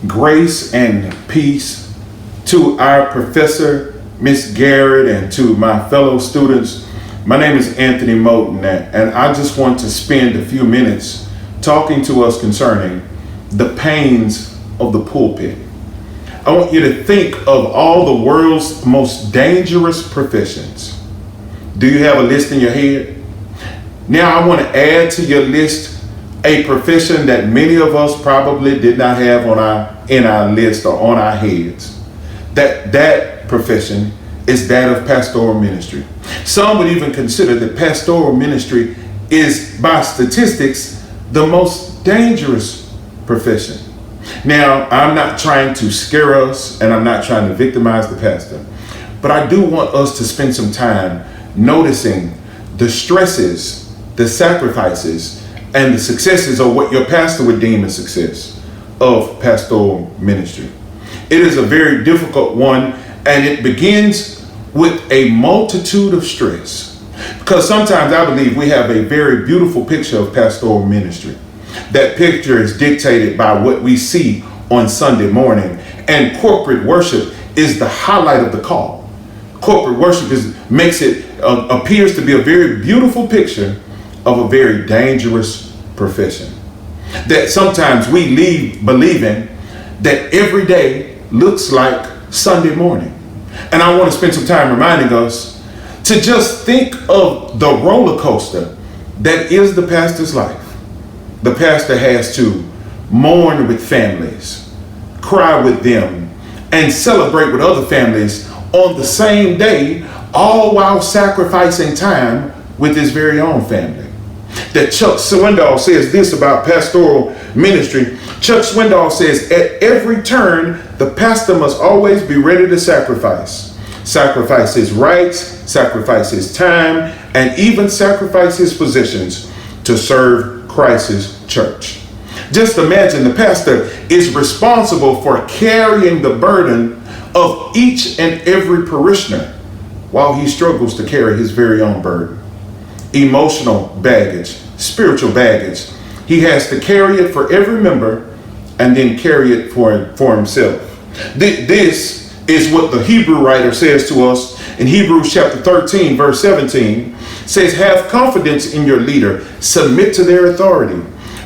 Grace and peace to our professor, Miss Garrett, and to my fellow students. My name is Anthony Moten, and I just want to spend a few minutes talking to us concerning the pains of the pulpit. I want you to think of all the world's most dangerous professions. Do you have a list in your head? Now I want to add to your list a profession that many of us probably did not have in our list or on our heads. That profession is that of pastoral ministry. Some would even consider that pastoral ministry is, by statistics, the most dangerous profession. Now, I'm not trying to scare us, and I'm not trying to victimize the pastor, but I do want us to spend some time noticing the stresses, the sacrifices, and the successes, or what your pastor would deem a success, of pastoral ministry. It is a very difficult one, and it begins with a multitude of stress. Because sometimes I believe we have a very beautiful picture of pastoral ministry. That picture is dictated by what we see on Sunday morning, and corporate worship is the highlight of the call. Corporate worship appears to be a very beautiful picture of a very dangerous profession. That sometimes we leave believing that every day looks like Sunday morning. And I want to spend some time reminding us to just think of the roller coaster that is the pastor's life. The pastor has to mourn with families, cry with them, and celebrate with other families on the same day, all while sacrificing time with his very own family. That Chuck Swindoll says this about pastoral ministry. Chuck Swindoll says, at every turn, the pastor must always be ready to sacrifice. Sacrifice his rights, sacrifice his time, and even sacrifice his positions to serve Christ's church. Just imagine the pastor is responsible for carrying the burden of each and every parishioner while he struggles to carry his very own burden. Emotional baggage, spiritual baggage. He has to carry it for every member and then carry it for himself. This is what the Hebrew writer says to us in Hebrews chapter 13, verse 17. Says, have confidence in your leader, submit to their authority,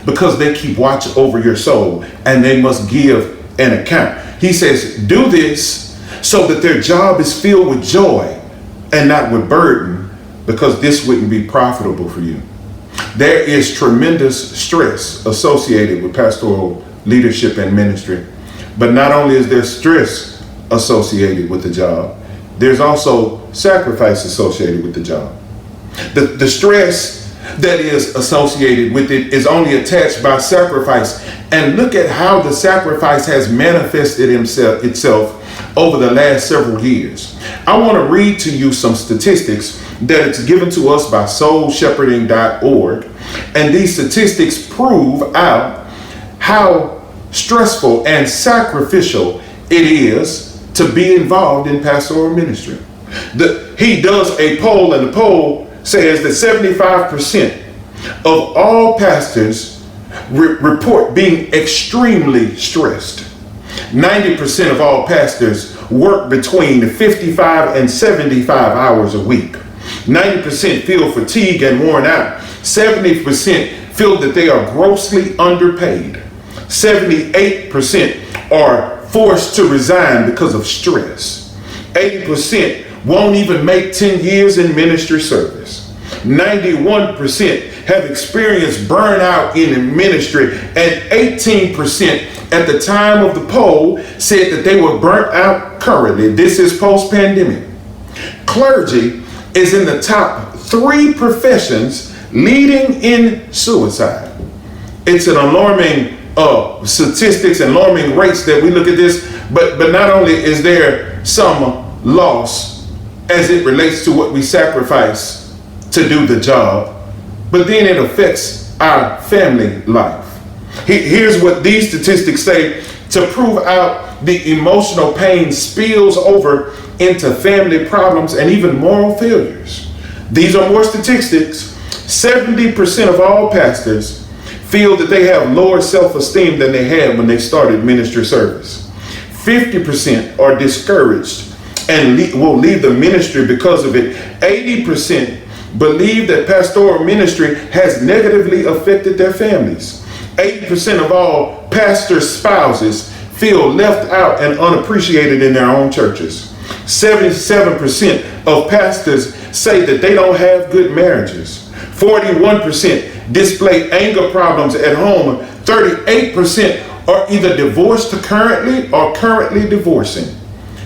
because they keep watch over your soul and they must give an account. He says, do this so that their job is filled with joy and not with burden, because this wouldn't be profitable for you. There is tremendous stress associated with pastoral leadership and ministry. But not only is there stress associated with the job, there's also sacrifice associated with the job. The stress that is associated with it is only attached by sacrifice. And look at how the sacrifice has manifested itself over the last several years. I want to read to you some statistics that it's given to us by soulshepherding.org. And these statistics prove out how stressful and sacrificial it is to be involved in pastoral ministry. He does a poll, and the poll says that 75% of all pastors report being extremely stressed. 90% of all pastors work between 55 and 75 hours a week. 90% feel fatigued and worn out. 70% feel that they are grossly underpaid. 78% are forced to resign because of stress. 80% won't even make 10 years in ministry service. 91% have experienced burnout in ministry, and 18% at the time of the poll said that they were burnt out currently. This is post-pandemic. Clergy is in the top 3 professions leading in suicide. It's an alarming statistics and alarming rates that we look at this, but not only is there some loss as it relates to what we sacrifice to do the job, but then it affects our family life. Here's what these statistics say to prove out the emotional pain spills over into family problems and even moral failures. These are more statistics. 70% of all pastors feel that they have lower self-esteem than they had when they started ministry service. 50% are discouraged and will leave the ministry because of it. 80% believe that pastoral ministry has negatively affected their families. 80% of all pastor spouses feel left out and unappreciated in their own churches. 77% of pastors say that they don't have good marriages. 41% display anger problems at home. 38% are either divorced currently or currently divorcing.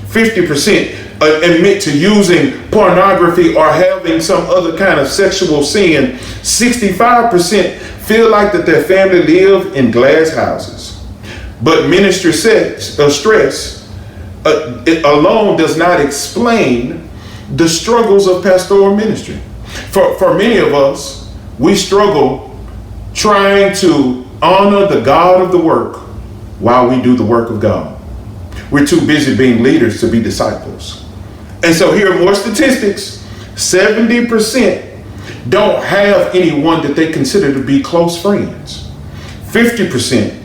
50% admit to using pornography or having some other kind of sexual sin. 65% feel like that their family live in glass houses. But ministry stress it alone does not explain the struggles of pastoral ministry. For many of us, we struggle trying to honor the God of the work while we do the work of God. We're too busy being leaders to be disciples. And so here are more statistics. 70% don't have anyone that they consider to be close friends. 50%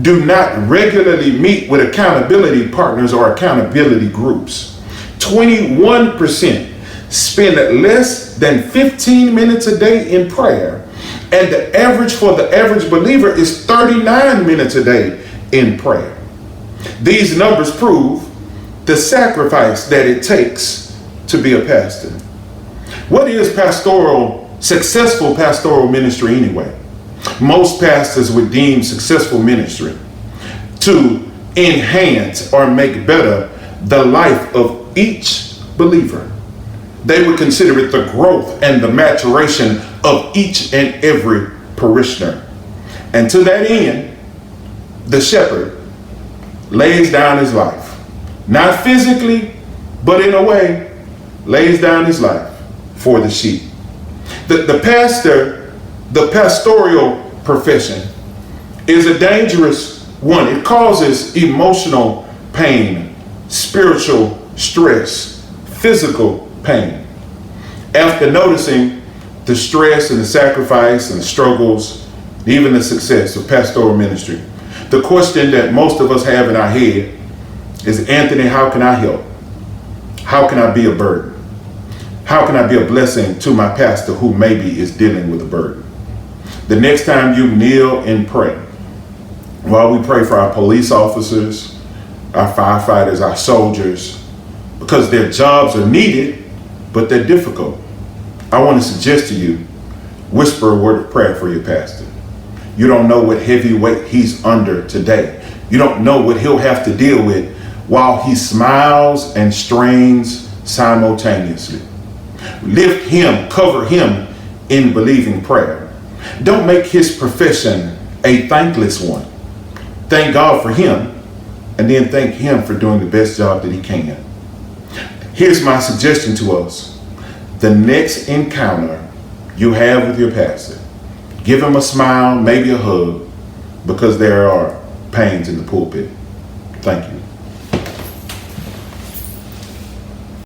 do not regularly meet with accountability partners or accountability groups. 21% spend less than 15 minutes a day in prayer. And the average for the average believer is 39 minutes a day in prayer. These numbers prove the sacrifice that it takes to be a pastor. What is successful pastoral ministry anyway? Most pastors would deem successful ministry to enhance or make better the life of each believer. They would consider it the growth and the maturation of each and every parishioner. And to that end, the shepherd lays down his life, not physically, but in a way, lays down his life for the sheep. The pastoral profession is a dangerous one. It causes emotional pain, spiritual stress, physical pain. After noticing the stress and the sacrifice and the struggles, even the success of pastoral ministry, the question that most of us have in our head is, Anthony, how can I help? How can I be a burden? How can I be a blessing to my pastor who maybe is dealing with a burden? The next time you kneel and pray, while we pray for our police officers, our firefighters, our soldiers, because their jobs are needed, but they're difficult, I want to suggest to you, whisper a word of prayer for your pastor. You don't know what heavy weight he's under today. You don't know what he'll have to deal with while he smiles and strains simultaneously. Lift him, cover him in believing prayer. Don't make his profession a thankless one. Thank God for him, and then thank him for doing the best job that he can. Here's my suggestion to us. The next encounter you have with your pastor, give him a smile, maybe a hug, because there are pains in the pulpit. Thank you.